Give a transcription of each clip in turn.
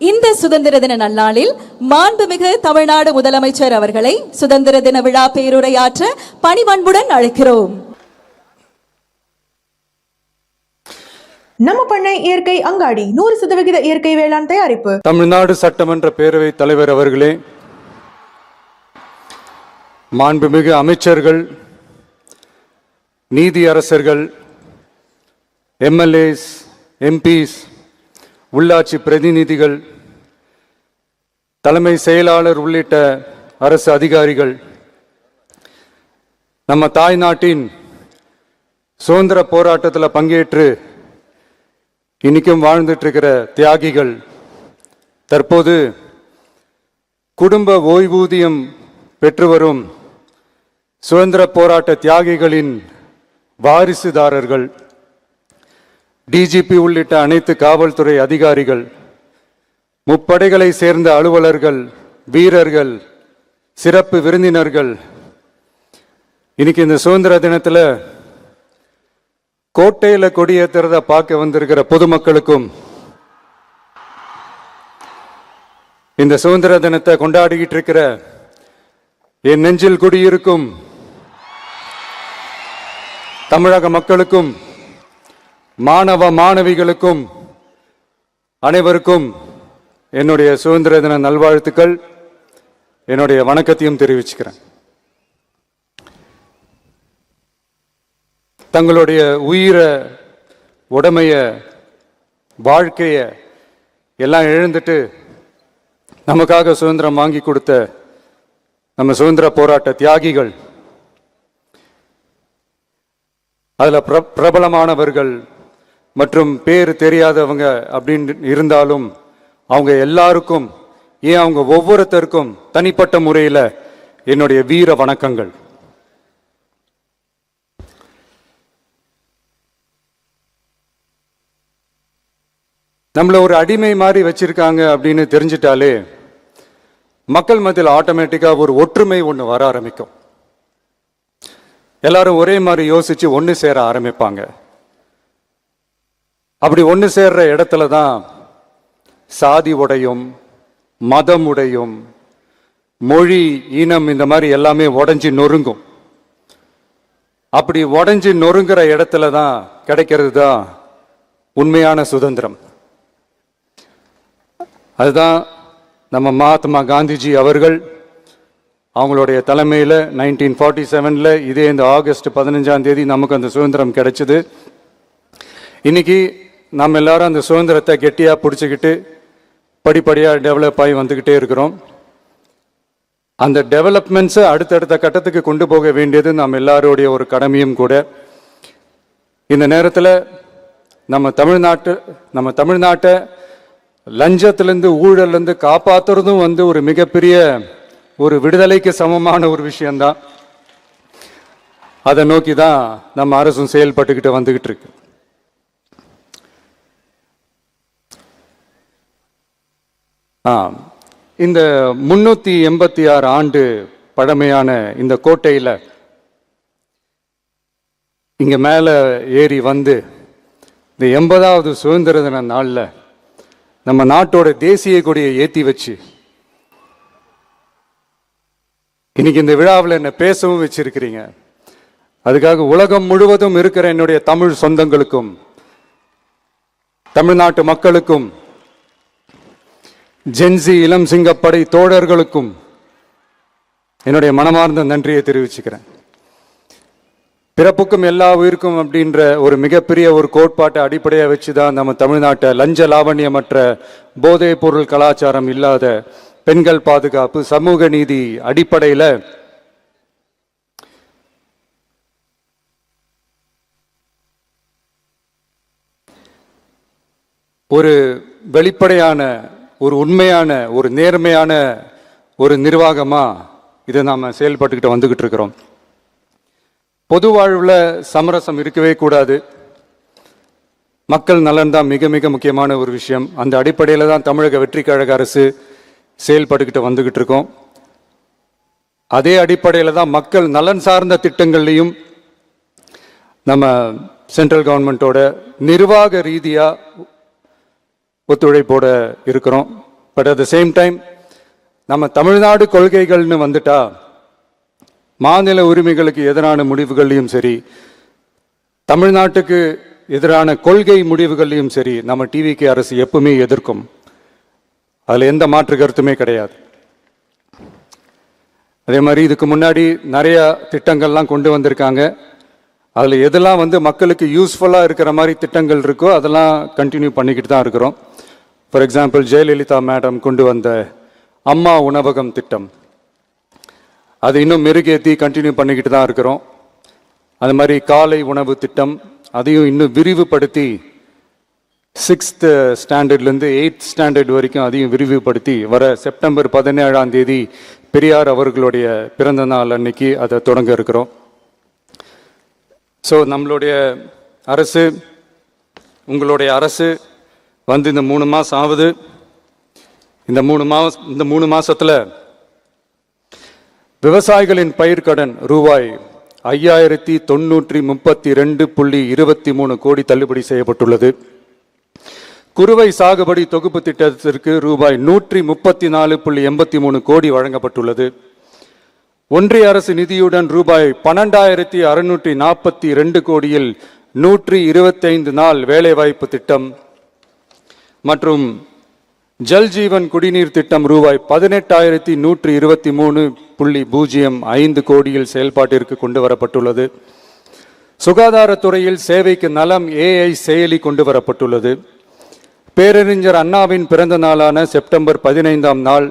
இந்த சுதந்திர தின நன்னாளில் மாண்புமிகு தமிழ்நாடு முதலமைச்சர் அவர்களை சுதந்திர தின விழா பேருரையாற்ற பணிவன்புடன் அழைக்கிறோம். நம்ம பண்ணை இயற்கை அங்காடி 100% இயற்கை வேளாண் தயாரிப்பு. தமிழ்நாடு சட்டமன்ற பேரவை தலைவர் அவர்களே, மாண்புமிகு அமைச்சர்கள், நீதி அரசர்கள், எம்எல்ஏஸ், எம்பிஸ், உள்ளாட்சி பிரதிநிதிகள், தலைமை செயலாளர் உள்ளிட்ட அரசு அதிகாரிகள், நம்ம தாய்நாட்டின் சுதந்திர போராட்டத்தில் பங்கேற்று இன்னைக்கும் வாழ்ந்துட்டு இருக்கிற தியாகிகள், தற்போது குடும்ப ஓய்வூதியம் பெற்று வரும் சுதந்திர போராட்ட தியாகிகளின் வாரிசுதாரர்கள், டிஜிபி உள்ளிட்ட அனைத்து காவல்துறை அதிகாரிகள், முப்படைகளை சேர்ந்த அலுவலர்கள், வீரர்கள், சிறப்பு விருந்தினர்கள், இன்னைக்கு இந்த சுதந்திர தினத்தில் கோட்டையில கொடியேற்றுறத பார்க்க வந்திருக்கிற பொதுமக்களுக்கும், இந்த சுதந்திர தினத்தை கொண்டாடிக்கிட்டு இருக்கிற என் நெஞ்சில் குடியிருக்கும் தமிழக மக்களுக்கும், மாணவ மாணவிகளுக்கும் அனைவருக்கும் என்னுடைய சுதந்திர தின நல்வாழ்த்துக்கள், என்னுடைய வணக்கத்தையும் தெரிவிச்சுக்கிறேன். தங்களுடைய உயிரை, உடமைய, வாழ்க்கைய எல்லாம் இழந்துட்டு நமக்காக சுதந்திரம் வாங்கி கொடுத்த நம்ம சுதந்திர போராட்ட தியாகிகள், அதுல பிரபலமானவர்கள் மற்றும் பேர் தெரியாதவங்க அப்படின்னு இருந்தாலும் அவங்க எல்லாருக்கும், ஏன் அவங்க ஒவ்வொருத்தருக்கும் தனிப்பட்ட முறையில் என்னுடைய வீர வணக்கங்கள். நம்மள ஒரு அடிமை மாதிரி வச்சிருக்காங்க அப்படின்னு தெரிஞ்சிட்டாலே மக்கள் மத்தியில் ஆட்டோமேட்டிக்காக ஒரு ஒற்றுமை ஒன்று வர ஆரம்பிக்கும். எல்லாரும் ஒரே மாதிரி யோசிச்சு ஒன்று சேர ஆரம்பிப்பாங்க. அப்படி ஒன்று சேர்ற இடத்துல தான் சாதி உடையும், மதம் உடையும், மொழி, இனம் இந்த மாதிரி எல்லாமே உடைஞ்சி நொறுங்கும். அப்படி உடைஞ்சி நொறுங்குற இடத்துல தான் கிடைக்கிறது தான் உண்மையான சுதந்திரம். அதுதான் நம்ம மகாத்மா காந்திஜி அவர்கள் அவங்களுடைய தலைமையில் 1947 இதே இந்த ஆகஸ்ட் 15 நமக்கு அந்த சுதந்திரம் கிடைச்சது. இன்னைக்கு நம்ம எல்லாரும் அந்த சுதந்திரத்தை கெட்டியாக பிடிச்சிக்கிட்டு படிப்படியாக டெவலப் ஆகி வந்துக்கிட்டே இருக்கிறோம். அந்த டெவலப்மெண்ட்ஸை அடுத்தடுத்த கட்டத்துக்கு கொண்டு போக வேண்டியது நம்ம எல்லாருடைய ஒரு கடமையும் கூட. இந்த நேரத்தில் நம்ம தமிழ்நாட்டை லஞ்சத்திலிருந்து, ஊழலிருந்து காப்பாற்றுறதும் ஒரு மிகப்பெரிய ஒரு விடுதலைக்கு சமமான ஒரு விஷயம்தான். அதை நோக்கி தான் நம்ம அரசும் செயல்பட்டுக்கிட்டு வந்துகிட்டு இருக்கு. இந்த 386 ஆண்டு பழமையான இந்த கோட்டையில் இங்க மேல ஏறி வந்து இந்த 80வது சுதந்திர தின நாளில் நம்ம நாட்டோட தேசிய கொடியை ஏற்றி வச்சு இன்னைக்கு இந்த விழாவில் என்ன பேசவும் வச்சிருக்கிறீங்க. அதுக்காக உலகம் முழுவதும் இருக்கிற என்னுடைய தமிழ் சொந்தங்களுக்கும், தமிழ்நாட்டு மக்களுக்கும், ஜென்சி இளம் சிங்கப்படை தோழர்களுக்கும் என்னுடைய மனமார்ந்த நன்றியை தெரிவிச்சுக்கிறேன். பிறப்புக்கும் எல்லா உயிருக்கும் அப்படின்ற ஒரு மிகப்பெரிய ஒரு கோட்பாட்டை அடிப்படையாக வச்சுதான் நம்ம தமிழ்நாட்டை லஞ்ச லாவண்யமற்ற போதைப் பொருள் கலாச்சாரம் இல்லாத, பெண்கள் பாதுகாப்பு, சமூக நீதி அடிப்படையில் ஒரு வெளிப்படையான, ஒரு உண்மையான, ஒரு நேர்மையான ஒரு நிர்வாகமா இதை நாம செயல்பட்டுக்கிட்டு வந்துகிட்டு இருக்கிறோம். பொது வாழ்வில் சமரசம் இருக்கவே கூடாது. மக்கள் நலன் தான் மிக மிக முக்கியமான ஒரு விஷயம். அந்த அடிப்படையில் தான் தமிழக வெற்றி கழக அரசு செயல்பட்டுக்கிட்டு வந்துகிட்டு இருக்கோம். அதே அடிப்படையில் தான் மக்கள் நலன் சார்ந்த திட்டங்கள்லையும் நம்ம சென்ட்ரல் கவர்மெண்ட்டோட நிர்வாக ரீதியாக ஒத்துழைப்போட இருக்கிறோம். But at the same time நம்ம தமிழ்நாடு கொள்கைகள்னு வந்துட்டா மாநில உரிமைகளுக்கு எதிரான முடிவுகள்லையும் சரி, தமிழ்நாட்டுக்கு எதிரான கொள்கை முடிவுகள்லையும் சரி, நம்ம டிவிகே அரசு எப்பவுமே எதிர்க்கும். அதில் எந்த மாற்று கருத்துமே கிடையாது. அதே மாதிரி இதுக்கு முன்னாடி நிறைய திட்டங்கள்லாம் கொண்டு வந்திருக்காங்க. அதில் எதெல்லாம் மக்களுக்கு யூஸ்ஃபுல்லாக இருக்கிற மாதிரி திட்டங்கள் இருக்கோ அதெல்லாம் கண்டினியூ பண்ணிக்கிட்டு தான் இருக்கிறோம். ஃபார் எக்ஸாம்பிள், ஜெயலலிதா மேடம் கொண்டு வந்த அம்மா உணவகம் திட்டம், அது இன்னும் மெருகேற்றி கண்டினியூ பண்ணிக்கிட்டு தான் இருக்கிறோம். அது மாதிரி காலை உணவு திட்டம், அதையும் இன்னும் விரிவுபடுத்தி 6th ஸ்டாண்டர்ட்லேருந்து 8th ஸ்டாண்டர்ட் வரைக்கும் அதையும் விரிவுபடுத்தி வர செப்டம்பர் 17 பெரியார் அவர்களுடைய பிறந்த நாள் அன்னைக்கு அதை தொடங்க இருக்கிறோம். ஸோ நம்மளுடைய அரசு, உங்களுடைய அரசு இந்த 3 மாதம் ஆகுது. இந்த 3 மாசத்துல விவசாயிகளின் பயிர்க்கடன் ரூபாய் 5932.23 கோடி தள்ளுபடி செய்யப்பட்டுள்ளது. குறுவை சாகுபடி தொகுப்பு திட்டத்திற்கு ரூபாய் 134.83 கோடி வழங்கப்பட்டுள்ளது. ஒன்றிய அரசு நிதியுடன் ரூபாய் 12,642 கோடியில் 125 நாள் வேலைவாய்ப்பு திட்டம் மற்றும் ஜல் ஜீவன் குடிநீர் திட்டம் ரூபாய் 18,123.05 கோடியில் செயல்பாட்டிற்கு கொண்டு வரப்பட்டுள்ளது. சுகாதாரத்துறையில் சேவைக்கு நலம் AI செயலி கொண்டு வரப்பட்டுள்ளது. பேரறிஞர் அண்ணாவின் பிறந்த நாளான செப்டம்பர் 15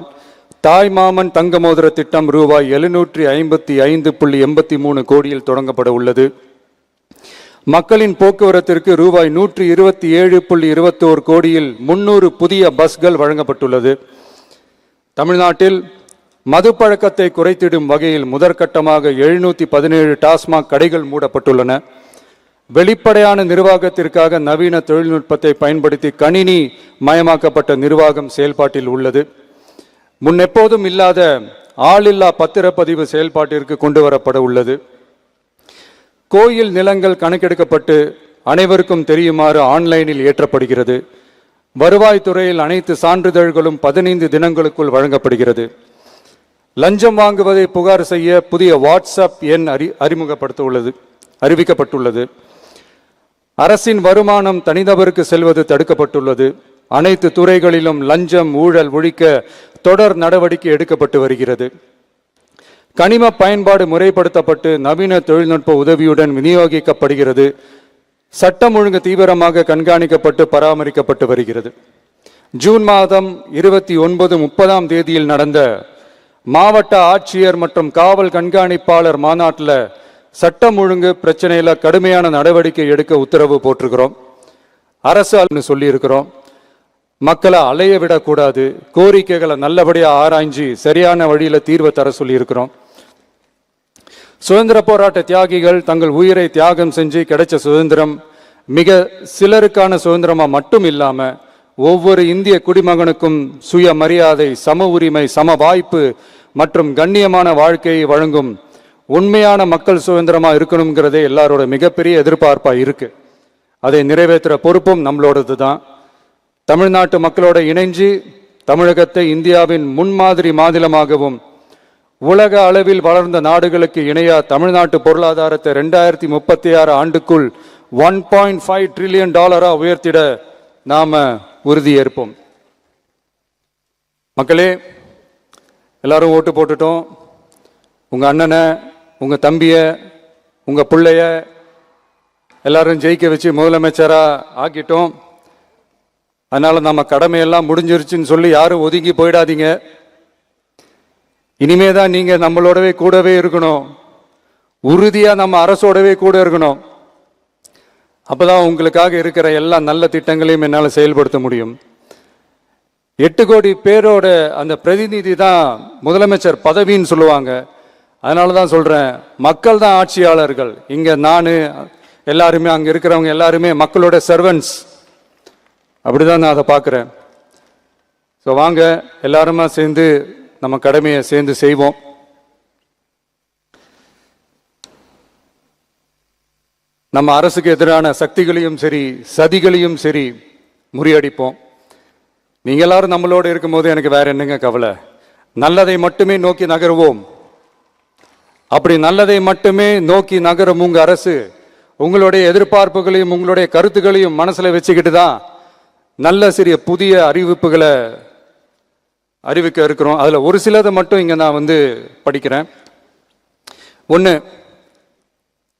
தாய்மாமன் தங்க மோதிர திட்டம் ரூபாய் 755.83 கோடியில் தொடங்கப்பட உள்ளது. மக்களின் போக்குவரத்திற்கு ரூபாய் 127.21 கோடியில் 300 புதிய பஸ்கள் வழங்கப்பட்டுள்ளது. தமிழ்நாட்டில் மது பழக்கத்தை குறைத்திடும் வகையில் முதற்கட்டமாக 717 டாஸ்மாக் கடைகள் மூடப்பட்டுள்ளன. வெளிப்படையான நிர்வாகத்திற்காக நவீன தொழில்நுட்பத்தை பயன்படுத்தி கணினி மயமாக்கப்பட்ட நிர்வாகம் செயல்பாட்டில் உள்ளது. முன்னெப்போதும் இல்லாத ஆளில்லா பத்திரப்பதிவு செயல்பாட்டிற்கு கொண்டு வரப்பட உள்ளது. கோயில் நிலங்கள் கணக்கெடுக்கப்பட்டு அனைவருக்கும் தெரியுமாறு ஆன்லைனில் ஏற்றப்படுகிறது. வருவாய்த்துறையில் அனைத்து சான்றிதழ்களும் 15 தினங்களுக்குள் வழங்கப்படுகிறது. லஞ்சம் வாங்குவதை புகார் செய்ய புதிய வாட்ஸ்அப் எண் அறிவிக்கப்பட்டுள்ளது. அரசின் வருமானம் தனிநபருக்கு செல்வது தடுக்கப்பட்டுள்ளது. அனைத்து துறைகளிலும் லஞ்சம் ஊழல் ஒழிக்க தொடர் நடவடிக்கை எடுக்கப்பட்டு வருகிறது. கனிம பயன்பாடு முறைப்படுத்தப்பட்டு நவீன தொழில்நுட்ப உதவியுடன் விநியோகிக்கப்படுகிறது. சட்டம் ஒழுங்கு தீவிரமாக கண்காணிக்கப்பட்டு பராமரிக்கப்பட்டு வருகிறது. ஜூன் 29-30 தேதியில் நடந்த மாவட்ட ஆட்சியர் மற்றும் காவல் கண்காணிப்பாளர் மாநாட்டில் சட்டம் ஒழுங்கு பிரச்சனையில கடுமையான நடவடிக்கை எடுக்க உத்தரவு போட்டிருக்கிறோம். அரசு சொல்லியிருக்கிறோம். மக்களை அலைய விடக்கூடாது, கோரிக்கைகளை நல்லபடியாக ஆராய்ஞ்சி சரியான வழியில தீர்வை தர சொல்லியிருக்கிறோம். சுதந்திர போராட்ட தியாகிகள் தங்கள் உயிரை தியாகம் செஞ்சு கிடைச்ச சுதந்திரம் மிக சிலருக்கான சுதந்திரமா மட்டும் இல்லாம ஒவ்வொரு இந்திய குடிமகனுக்கும் சுய மரியாதை, சம உரிமை, சம வாய்ப்பு மற்றும் கண்ணியமான வாழ்க்கையை வழங்கும் உண்மையான மக்கள் சுதந்திரமா இருக்கணுங்கிறதே எல்லாரோட மிகப்பெரிய எதிர்பார்ப்பா இருக்கு. அதை நிறைவேற்றுற பொறுப்பும் நம்மளோடது தான். தமிழ்நாட்டு மக்களோட இணைஞ்சு தமிழகத்தை இந்தியாவின் முன்மாதிரி மாநிலமாகவும் உலக அளவில் வளர்ந்த நாடுகளுக்கு இணையா தமிழ்நாட்டு பொருளாதாரத்தை 2036 ஆண்டுக்குள் $1.5 trillion உயர்த்திட நாம உறுதியேற்போம். மக்களே, எல்லாரும் ஓட்டு போட்டுட்டோம். உங்க அண்ணனை, உங்க தம்பிய, உங்க பிள்ளைய எல்லாரும் ஜெயிக்க வச்சு முதலமைச்சரா ஆக்கிட்டோம். அதனால நம்ம கடமையெல்லாம் முடிஞ்சிருச்சுன்னு சொல்லி யாரும் ஒதுங்கி போயிடாதீங்க. இனிமேதான் நீங்க நம்மளோடவே கூடவே இருக்கணும். உறுதியா நம்ம அரசோடவே கூட இருக்கணும். அப்பதான் உங்களுக்காக இருக்கிற எல்லா நல்ல திட்டங்களையும் என்னால செயல்படுத்த முடியும். 8 கோடி பேரோட அந்த பிரதிநிதி தான் முதலமைச்சர் பதவின்னு சொல்லுவாங்க. அதனாலதான் சொல்றேன், மக்கள் தான் ஆட்சியாளர்கள். இங்க நானு எல்லாருமே, அங்க இருக்கிறவங்க எல்லாருமே மக்களோட சர்வன்ட்ஸ். அப்படிதான் நான் அதை பார்க்கிறேன். ஸோ வாங்க எல்லாருமா சேர்ந்து நம்ம கடமையை சேர்ந்து செய்வோம். நம்ம அரசுக்கு எதிரான சக்திகளையும் சரி சதிகளையும் சரி முறியடிப்போம். நீங்க எல்லாரும் நம்மளோட இருக்கும்போது எனக்கு வேற என்னங்க கவலை? நல்லதை மட்டுமே நோக்கி நகருவோம். அப்படி நல்லதை மட்டுமே நோக்கி நகரும் உங்க அரசு உங்களுடைய எதிர்பார்ப்புகளையும் உங்களுடைய கருத்துக்களையும் மனசுல வச்சுக்கிட்டு தான் நல்ல சிறிய புதிய அறிவிப்புகளை அறிவிக்க இருக்கிறோம். அதுல ஒரு சிலதை மட்டும் இங்க நான் படிக்கிறேன். ஒன்று,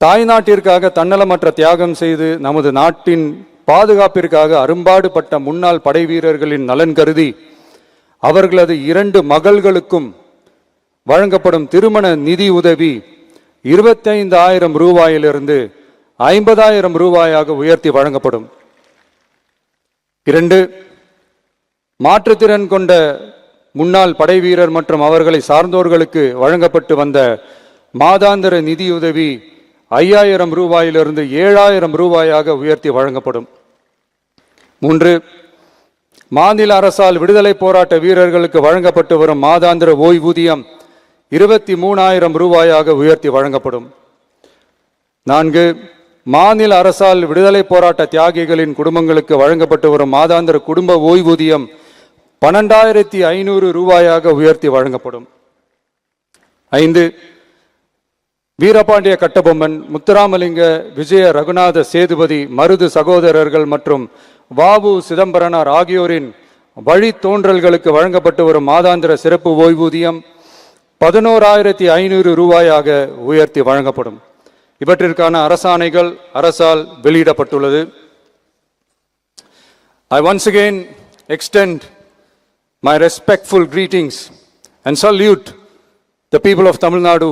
தாய்நாட்டிற்காக தன்னலமற்ற தியாகம் செய்து நமது நாட்டின் பாதுகாப்பிற்காக அரும்பாடுபட்ட முன்னாள் படை வீரர்களின் நலன் கருதி அவர்களது 2 மகள்களுக்கும் வழங்கப்படும் திருமண நிதி உதவி 25,000 ரூபாயிலிருந்து 50,000 ரூபாயாக உயர்த்தி வழங்கப்படும். 2, மாற்றுத்திறன் கொண்ட முன்னாள் படை வீரர் மற்றும் அவர்களை சார்ந்தோர்களுக்கு வழங்கப்பட்டு வந்த மாதாந்திர நிதியுதவி 5,000 ரூபாயிலிருந்து 7,000 ரூபாயாக உயர்த்தி வழங்கப்படும். 3, மாநில அரசால் விடுதலை போராட்ட வீரர்களுக்கு வழங்கப்பட்டு வரும் மாதாந்திர ஓய்வூதியம் 23,000 ரூபாயாக உயர்த்தி வழங்கப்படும். 4, மாநில அரசால் விடுதலை போராட்ட தியாகிகளின் குடும்பங்களுக்கு வழங்கப்பட்டு வரும் மாதாந்திர குடும்ப ஓய்வூதியம் 12,500 ரூபாயாக உயர்த்தி வழங்கப்படும். 5, வீரபாண்டிய கட்டபொம்மன், முத்துராமலிங்க, விஜய ரகுநாத சேதுபதி, மருது சகோதரர்கள் மற்றும் வாவு சிதம்பரனார் ஆகியோரின் வழித்தோன்றல்களுக்கு வழங்கப்பட்டு வரும் மாதாந்திர சிறப்பு ஓய்வூதியம் 11,500 ரூபாயாக உயர்த்தி வழங்கப்படும். இவற்றிற்கான அரசாணைகள் அரசால் வெளியிடப்பட்டுள்ளது. I once again extend my respectful greetings and salute the people of Tamil Nadu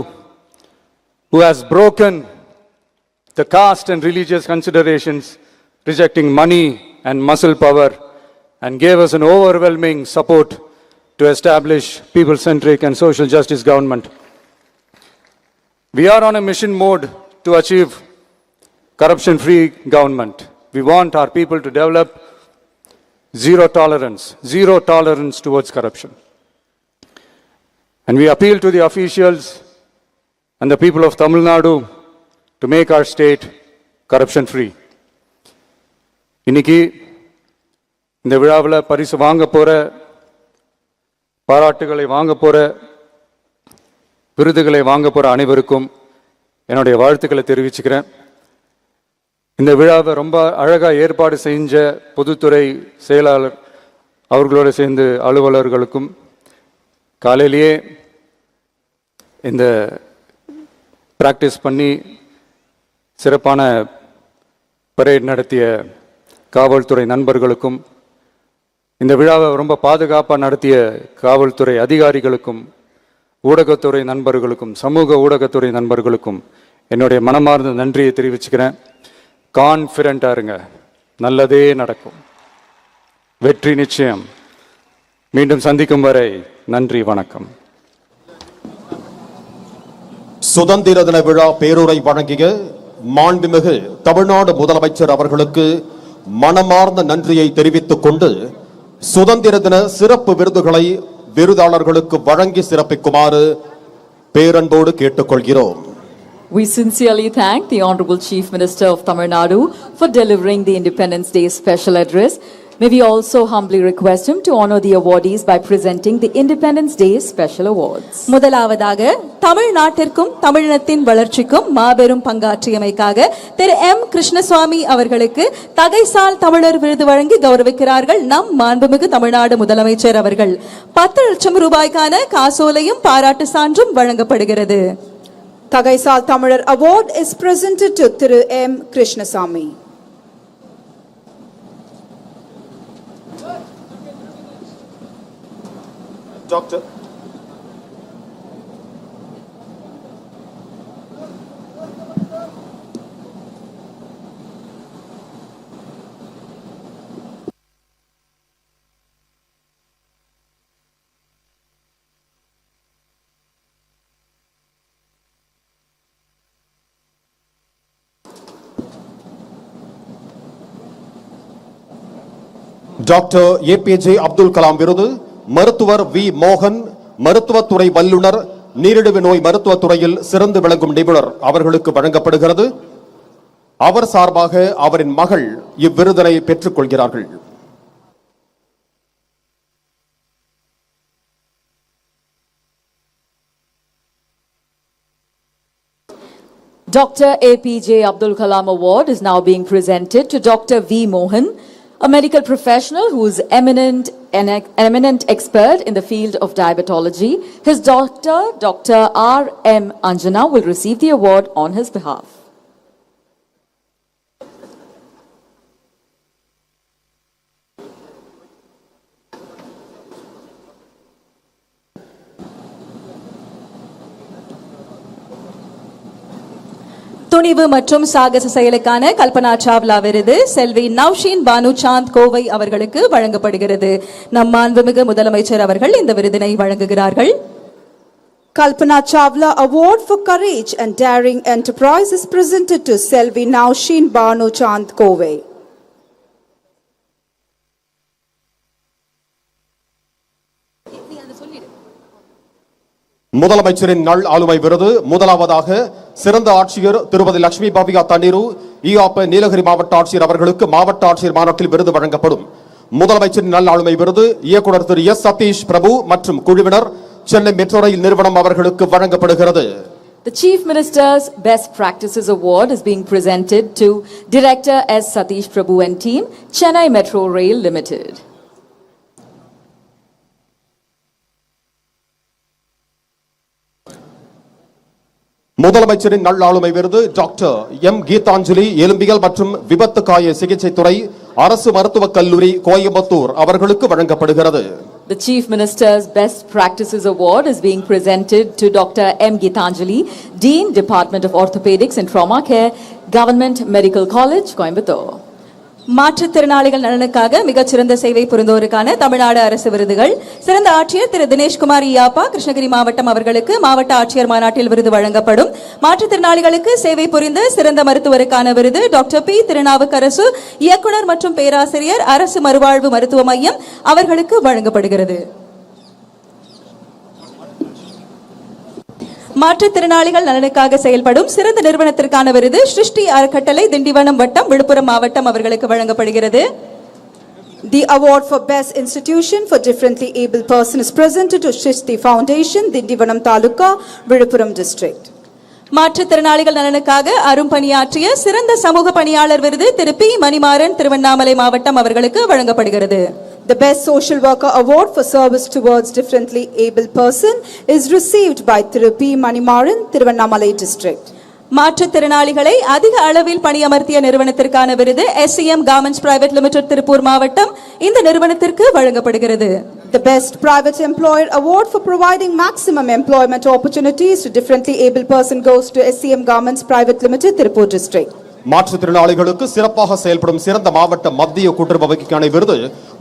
who has broken the caste and religious considerations, rejecting money and muscle power, and gave us an overwhelming support to establish people-centric and social justice government. We are on a mission mode to achieve corruption-free government. We want our people to develop zero tolerance towards corruption. And we appeal to the officials and the people of Tamil Nadu to make our state corruption-free. இன்னைக்கு இந்த விழாவில் பரிசு வாங்க போற, பாராட்டுகளை வாங்க போற, விருதுகளை வாங்க போற அனைவருக்கும் என்னுடைய வாழ்த்துக்களை தெரிவிச்சுக்கிறேன். இந்த விழாவை ரொம்ப அழகா ஏற்பாடு செஞ்ச பொதுத்துறை செயலாளர் அவர்களோடு சேர்ந்து அலுவலர்களுக்கும், காலையிலேயே இந்த பிராக்டிஸ் பண்ணி சிறப்பான பரேட் நடத்திய காவல்துறை நண்பர்களுக்கும், இந்த விழாவை ரொம்ப பாதுகாப்பாக நடத்திய காவல்துறை அதிகாரிகளுக்கும், ஊடகத்துறை நண்பர்களுக்கும், சமூக ஊடகத்துறை நண்பர்களுக்கும் என்னுடைய மனமார்ந்த நன்றியை தெரிவிச்சுக்கிறேன். கான்ஃபிடென்ட்டாக இருங்க, நல்லதே நடக்கும், வெற்றி நிச்சயம். மீண்டும் சந்திக்கும் வரை நன்றி, வணக்கம். சுதந்திர தின விழா பேருரை வழங்கிய மாண்புமிகு தமிழ்நாடு முதலமைச்சர் அவர்களுக்கு மனமார்ந்த நன்றியை தெரிவித்துக் கொண்டு சுதந்திர தின சிறப்பு விருதுகளை விருதாளர்களுக்கு வழங்கி சிறப்பிக்குமாறு பேரன்போடு கேட்டுக்கொள்கிறோம். We sincerely thank the Honorable Chief Minister of Tamil Nadu for delivering the Independence Day special address. May we also humbly request him to honor the awardees by presenting the Independence Day special awards. முதலாவதாக தமிழ்நாட்டிற்கும் தமிழினத்தின் வளர்ச்சிக்கும் மாபெரும் பங்காற்றியமைக்காக திரு M Krishnaswamy அவர்களுக்கு தகைசால் தமிழர் விருது வழங்கி கௌரவிக்கிறார்கள் நம் மாண்புமிகு தமிழ்நாடு முதலமைச்சர் அவர்கள். 10 லட்சம் ரூபாய்க்கான காசோலையும் பாராட்டு சான்றும் வழங்கப்படுகிறது. Tagaisal Tamilar Award is presented to Thiru M. Krishnasamy. Doctor. Doctor APJ Abdul Kalam விருது மருத்துவர் வி மோகன், மருத்துவத்துறை வல்லுநர், நீரிழிவு நோய் மருத்துவத்துறையில் சிறந்து விளங்கும் நிபுணர் அவர்களுக்கு வழங்கப்படுகிறது. அவர் சார்பாக அவரின் மகள் இவ்விருதினை பெற்றுக் கொள்கிறார்கள். Dr. APJ Abdul Kalam Award is now being presented to Dr. V. Mohan, a medical professional who is an eminent expert in the field of diabetology. His doctor, Dr. R. M. Anjana, will receive the award on his behalf. துணிவு மற்றும் சாகச செயலுக்கான கல்பனா சாவ்லா விருது செல்வி நவ்ஷீன் பானு சாந்த் கோவை அவர்களுக்கு வழங்கப்படுகிறது. நம் மாண்புமிகு முதலமைச்சர் அவர்கள் இந்த விருதினை வழங்குகிறார்கள். Kalpana Chawla Award for Courage and Daring Enterprise is presented to Selvi Naushin Banu Chand Kove. முதலமைச்சரின் நல் ஆளுமை விருது முதலாவதாக சிறந்த ஆட்சியர் திருமதி லட்சுமி பவ்யா தண்ணீரு ஈஆப்ப நீலகிரி மாவட்ட ஆட்சியர் அவர்களுக்கு மாவட்ட ஆட்சியர் மாநாட்டில் விருது வழங்கப்படும். முதலமைச்சரின் நல் ஆளுமை விருது இயக்குனர் திரு எஸ் சதீஷ் பிரபு மற்றும் குழுவினர் சென்னை மெட்ரோ ரயில் நிறுவனம் அவர்களுக்கு வழங்கப்படுகிறது. The Chief Minister's Best Practices Award is being presented to Director S. Satish Prabhu and team, Chennai Metro Rail Limited. முதலமைச்சரின் நல்லாளுமை விருது டாக்டர் எம் கீதாஞ்சலி எலும்பியல் மற்றும் விபத்து காய சிகிச்சை துறை அரசு மருத்துவக் கல்லூரி கோயம்புத்தூர் அவர்களுக்கு வழங்கப்படுகிறது. The Chief Minister's Best Practices Award is being presented to Dr. M. Geetanjali, Dean, Department of Orthopedics and Trauma Care, Government Medical College, Coimbatore. மாற்றுத்திறனாளிகள் நலனுக்காக மிகச்சிறந்த சேவை புரிந்தோருக்கான தமிழ்நாடு அரசு விருதுகள் சிறந்த ஆட்சியர் திரு தினேஷ்குமார் இயாப்பா கிருஷ்ணகிரி மாவட்டம் அவர்களுக்கு மாவட்ட ஆட்சியர் மாநாட்டில் விருது வழங்கப்படும். மாற்றுத்திறனாளிகளுக்கு சேவை புரிந்த சிறந்த மருத்துவருக்கான விருது டாக்டர் பி திருநாவுக்கரசு இயக்குனர் மற்றும் பேராசிரியர் அரசு மறுவாழ்வு மருத்துவ மையம் அவர்களுக்கு வழங்கப்படுகிறது. மாற்றுத்திறனாளிகள் நலனுக்காக செயல்படும் சிறந்த நிறுவனத்திற்கான விருது சிருஷ்டி அறக்கட்டளை திண்டிவனம் வட்டம் விழுப்புரம் மாவட்டம் அவர்களுக்கு வழங்கப்படுகிறது. The award for Best Institution for Differently Able Person is presented to Shrishti Foundation, Dindivanam Taluka, Viluppuram District. மாற்றுத்திறனாளிகள் நலனுக்காக அரும்பணியாற்றிய சிறந்த சமூக பணியாளர் விருது திரு பி மணிமாறன் திருவண்ணாமலை மாவட்டம் அவர்களுக்கு வழங்கப்படுகிறது. The Best Social Worker Award for Service Towards Differently Able Person is received by Thiru P. Manimaran, Thiruvannamalai District. மாற்றுத்திறனாளிகளை அதிக அளவில் பணியமர்த்திய நிறுவனத்திற்கான விருது SCM Garments Private Limited Tiruppur மாவட்டம் இந்த நிறுவனத்திற்கு வழங்கப்படுகிறது. The Best Private Employer Award for providing maximum employment opportunities to differently able person goes to SCM Garments Private Limited, Tirupur District. மாற்றுத்திறனாளிகளுக்கு சிறப்பாக செயல்படும் சிறந்த மாவட்ட மத்திய கூட்டுறவு வங்கிக்கான விருது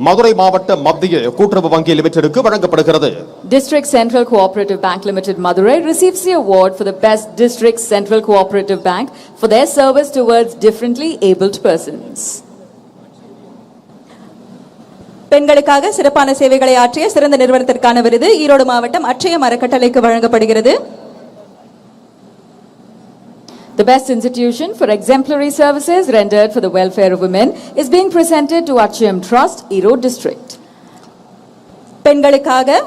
மதுரை மாவட்ட மத்திய கூட்டுறவு வங்கி லிமிடெடுக்கு வழங்கப்படுகிறது. District Central Cooperative Bank Limited Madurai receives the award for the Best District Central Cooperative Bank for their service towards differently abled persons. பெண்களுக்காக சிறப்பான சேவைகளை ஆற்றிய சிறந்த நிறுவனத்திற்கான விருது ஈரோடு மாவட்டம் அட்சயம் அறக்கட்டளைக்கு வழங்கப்படுகிறது. The Best Institution for Exemplary Services rendered for the welfare of women is being presented to Achayam Trust, Erode District. பெண்களுக்காக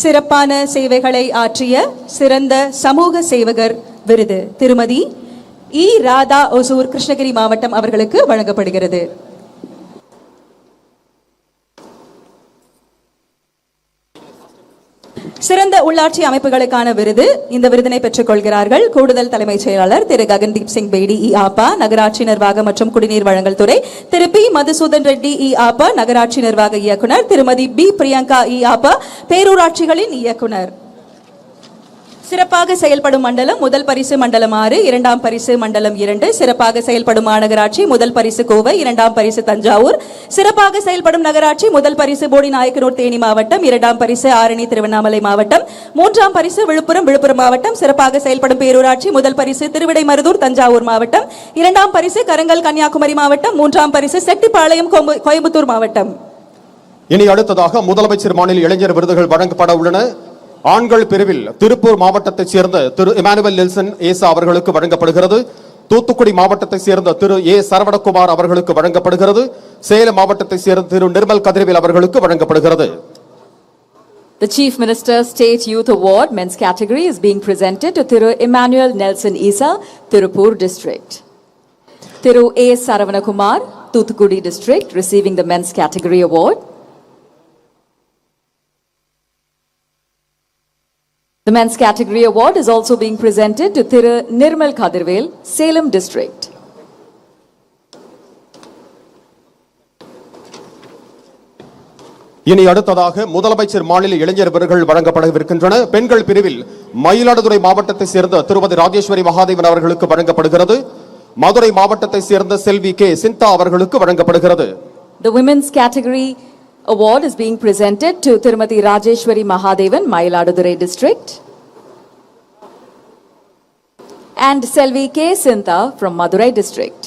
சிறப்பான சேவைகளை ஆற்றிய சிறந்த சமூக சேவகர் விருது திருமதி இ ராதா ஒசூர் கிருஷ்ணகிரி மாவட்டம் அவர்களுக்கு வழங்கப்படுகிறது. சிறந்த உள்ளாட்சி அமைப்புகளுக்கான விருது இந்த விருதினை பெற்றுக் கொள்கிறார்கள் கூடுதல் தலைமைச் செயலாளர் திரு ககன்தீப் சிங் பேடி ஆப்பா நகராட்சி நிர்வாக மற்றும் குடிநீர் வழங்கல் துறை திரு பி மதுசூதன் ரெட்டி ஆப்பா நகராட்சி நிர்வாக இயக்குனர் திருமதி பி பிரியங்கா ஆப்பா பேரூராட்சிகளின் இயக்குனர். சிறப்பாக செயல்படும் மண்டலம் முதல் பரிசு மண்டலம் 6 இரண்டாம் பரிசு மண்டலம் 2 சிறப்பாக செயல்படும் மாநகராட்சி முதல் பரிசு கோவை இரண்டாம் பரிசு தஞ்சாவூர் சிறப்பாக செயல்படும் நகராட்சி முதல் பரிசு போடி நாயக்கனூர் தேனி மாவட்டம் இரண்டாம் பரிசு ஆரணி திருவண்ணாமலை மாவட்டம் மூன்றாம் பரிசு விழுப்புரம் மாவட்டம் சிறப்பாக செயல்படும் பேரூராட்சி முதல் பரிசு திருவிடைமருதூர் தஞ்சாவூர் மாவட்டம் இரண்டாம் பரிசு கரங்கல் கன்னியாகுமரி மாவட்டம் மூன்றாம் பரிசு செட்டிப்பாளையம் கோயம்புத்தூர் மாவட்டம். இனி அடுத்ததாக முதலமைச்சர் மாநில இளைஞர் விருதுகள் வழங்கப்பட உள்ளன. ஆண்கள் பிரிவில் திருப்பூர் மாவட்டத்தைச் சேர்ந்த திரு இமானுவேல் நெல்சன் ஏசா அவர்களுக்கு வழங்கப்படுகிறது. தூத்துக்குடி மாவட்டத்தைச் சேர்ந்த திரு ஏ சரவணகுமார் அவர்களுக்கு வழங்கப்படுகிறது. சேலம் மாவட்டத்தைச் சேர்ந்த திரு நிர்மல் கதிரவேல் அவர்களுக்கு வழங்கப்படுகிறது. The Chief Minister State Youth Award men's category is being presented to Thiru Emmanuel Nelson Isa, Tirupur District. Thiru A. Saravanakumar, Thoothukudi District, receiving the men's category award. The men's category award is also being presented to Thiru Nirmal Kadirvel, Salem District. இனி அடுத்ததாக முதலமைச்சர் மாநில இளைஞர் விருதுகள் வழங்கப்படவிருக்கின்றன. பெண்கள் பிரிவில் மயிலாடுதுறை மாவட்டத்தை சேர்ந்த திருமதி ராஜேஸ்வரி மகாதேவன் அவர்களுக்கு வழங்கப்படுகிறது. மதுரை மாவட்டத்தை சேர்ந்த செல்வி கே சிந்தா அவர்களுக்கு வழங்கப்படுகிறது. The women's category award is being presented to Tirumati Rajeshwari Mahadevan, Mayiladuthurai District, and Selvi K. Sintha from Madurai District.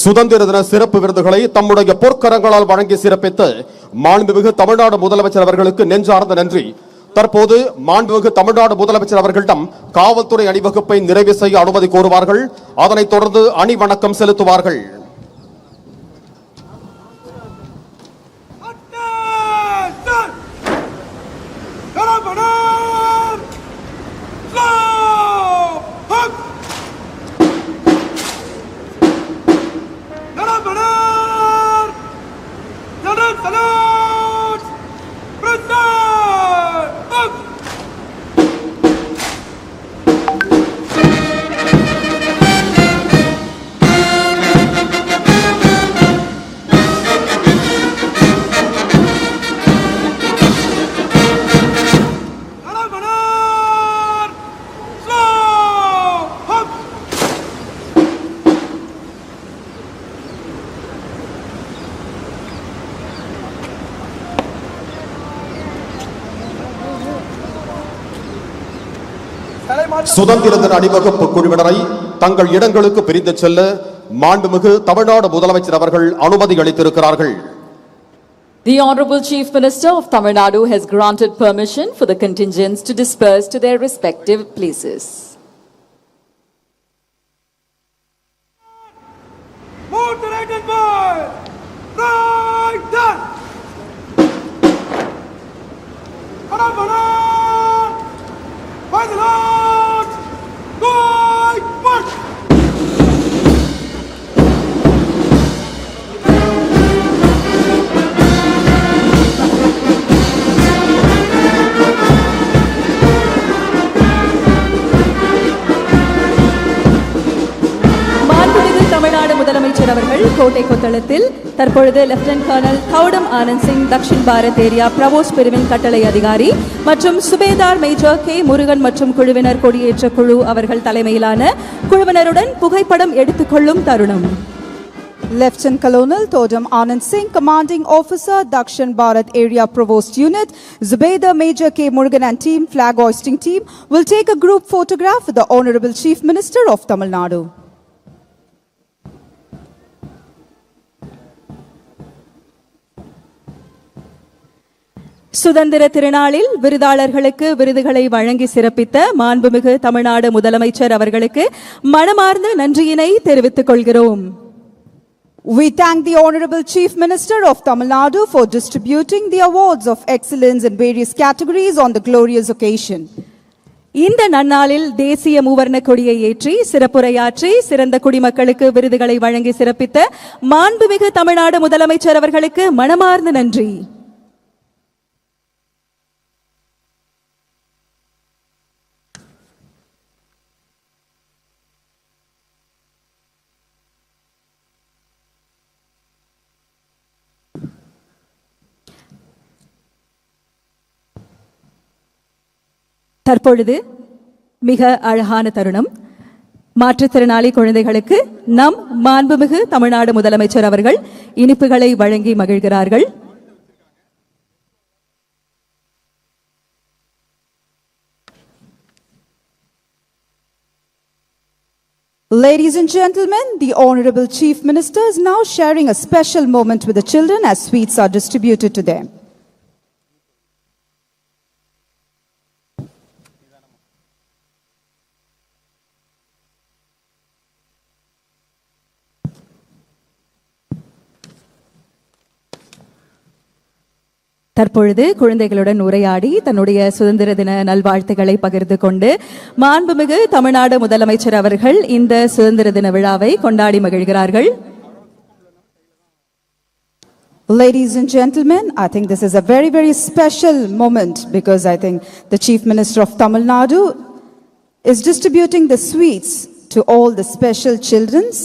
சுதந்திர தின சிறப்பு விருதுகளை தம்முடைய பொற்கரங்களால் வழங்கி சிறப்பித்த மாண்புமிகு தமிழ்நாடு முதலமைச்சர் அவர்களுக்கு நெஞ்சார்ந்த நன்றி. தற்போது மாண்புமிகு தமிழ்நாடு முதலமைச்சர் அவர்களிடம் காவல்துறை அணிவகுப்பை நிறைவு செய்ய அனுமதி கோருவார்கள். அதனைத் தொடர்ந்து அணி வணக்கம் செலுத்துவார்கள். சுதந்திர தின அணிவகுப்பு குழுவினரை தங்கள் இடங்களுக்கு பிரிந்து செல்ல மாண்புமிகு தமிழ்நாடு முதலமைச்சர் அவர்கள் அனுமதி அளித்திருக்கிறார்கள். The Honorable Chief Minister of Tamil Nadu has granted permission for the contingents to disperse to their respective places. Move to right and boy! Right down! By the Lord! Good march! மாண்புமிகு தமிழ்நாடு முதலமைச்சர் அவர்கள் கோட்டை கொத்தளத்தில் தற்பொழுது lieutenant colonel தௌடம் Anand Singh Dakshin Bharat area provost பிரிவின் கட்டளை அதிகாரி மற்றும் சுபேதார் மேஜர் கே முருகன் மற்றும் குழுவினர் கொடியேற்ற குழு அவர்கள் தலைமையிலான குழுவினருடன் புகைப்படம் எடுத்துக்கொள்ளும் தருணம். Lieutenant Colonel Todam Anand Singh, Commanding Officer, Dakshin Bharat Area Provost Unit, Zubaida Major K. Murugan and team, flag hoisting team, will take a group photograph with the Honorable Chief Minister of Tamil Nadu. சுதந்திர திருநாளில் விருதாளர்களுக்கு விருதுகளை வழங்கி சிறப்பித்த மாண்புமிகு தமிழ்நாடு முதலமைச்சர் அவர்களுக்கு மனமார்ந்த நன்றியினை தெரிவித்துக் கொள்கிறோம். We thank the Honorable Chief Minister of Tamil Nadu for distributing the awards of excellence in various categories on the glorious occasion. இந்த நன்னாளில் தேசிய மூவர்ண கொடியை ஏற்றி சிறப்புரையாற்றி சிறந்த குடிமக்களுக்கு விருதுகளை வழங்கி சிறப்பித்த மாண்புமிகு தமிழ்நாடு முதலமைச்சர் அவர்களுக்கு மனமார்ந்த நன்றி. தற்பொழுது மிக அழகான தருணம். மாற்றுத்திறனாளி குழந்தைகளுக்கு நம் மாண்புமிகு தமிழ்நாடு முதலமைச்சர் அவர்கள் இனிப்புகளை வழங்கி மகிழ்கிறார்கள். Ladies and gentlemen, the Honorable Chief Minister is now sharing a special moment with the children as sweets are distributed to them. தற்பொழுது குழந்தைகளுடன் உரையாடி தன்னுடைய சுதந்திர தின நல்வாழ்த்துக்களை பகிர்ந்து கொண்டு மாண்புமிகு தமிழ்நாடு முதலமைச்சர் அவர்கள் இந்த சுதந்திர தின விழாவை கொண்டாடி மகிழ்கிறார்கள். Ladies and gentlemen, I think this is a very, very special moment because I think the Chief Minister of Tamil Nadu is distributing the sweets to all the special childrens.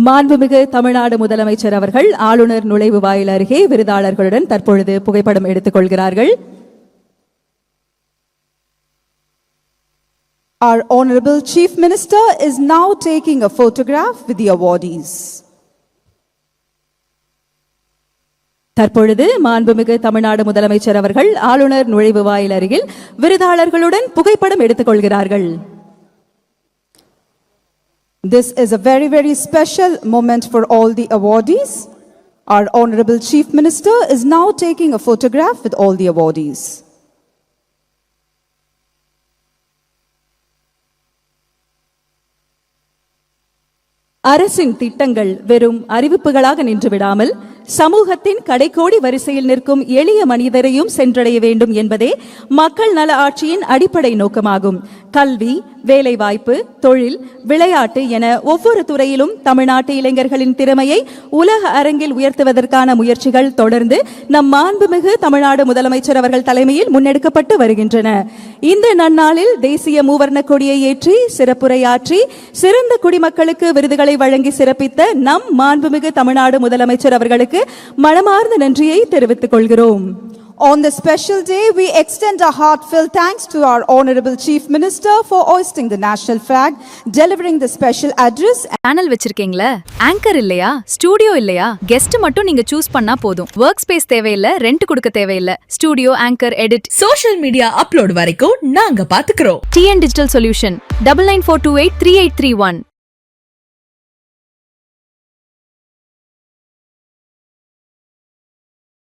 மாண்புமிகு தமிழ்நாடு முதலமைச்சர் அவர்கள் ஆளுநர் நுழைவு வாயில் அருகே விருதாளர்களுடன் தற்பொழுது புகைப்படம் எடுத்துக் கொள்கிறார்கள். Our Honorable Chief Minister is now taking a photograph with the awardees. தற்பொழுது மாண்புமிகு தமிழ்நாடு முதலமைச்சர் அவர்கள் ஆளுநர் நுழைவு வாயில் அருகில் விருதாளர்களுடன் புகைப்படம் எடுத்துக் கொள்கிறார்கள். This is a very, very special moment for all the awardees. Our Honorable Chief Minister is now taking a photograph with all the awardees. அரசின் திட்டங்கள் வெறும் அறிவிப்புகளாக நின்றுவிடாமல் சமூகத்தின் கடைக்கோடி வரிசையில் நிற்கும் எளிய மனிதரையும் சென்றடைய வேண்டும் என்பதே மக்கள் நல ஆட்சியின் அடிப்படை நோக்கமாகும். கல்வி, வேலைவாய்ப்பு, தொழில், விளையாட்டு என ஒவ்வொரு துறையிலும் தமிழ்நாட்டு இளைஞர்களின் திறமையை உலக அரங்கில் உயர்த்துவதற்கான முயற்சிகள் தொடர்ந்து நம் மாண்புமிகு தமிழ்நாடு முதலமைச்சர் அவர்கள் தலைமையில் முன்னெடுக்கப்பட்டு வருகின்றன. இந்த நன்னாளில் தேசிய மூவர்ண கொடியை ஏற்றி சிறப்புரையாற்றி சிறந்த குடிமக்களுக்கு விருதுகளை வழங்கி சிறப்பித்த நம் மாண்புமிகு தமிழ்நாடு முதலமைச்சர் அவர்களுக்கு மனமார்ந்த நன்றியை தெரிவித்துக் கொள்கிறோம். On this special day, we extend our heartfelt thanks to our Honorable Chief Minister for hoisting the national flag, delivering the special address. Channel வச்சிருக்கீங்களா? ஆங்கர் இல்லையா? ஸ்டுடியோ இல்லையா? கெஸ்ட் மட்டும் நீங்க சூஸ் பண்ணா போதும். வொர்க் ஸ்பேஸ் தேவையில்ல, ரெண்ட் கொடுக்க தேவையில்ல. Studio, anchor, edit, social media upload வரைக்கும் நாங்க பாத்துக்கிறோம். TN Digital Solution 9942838831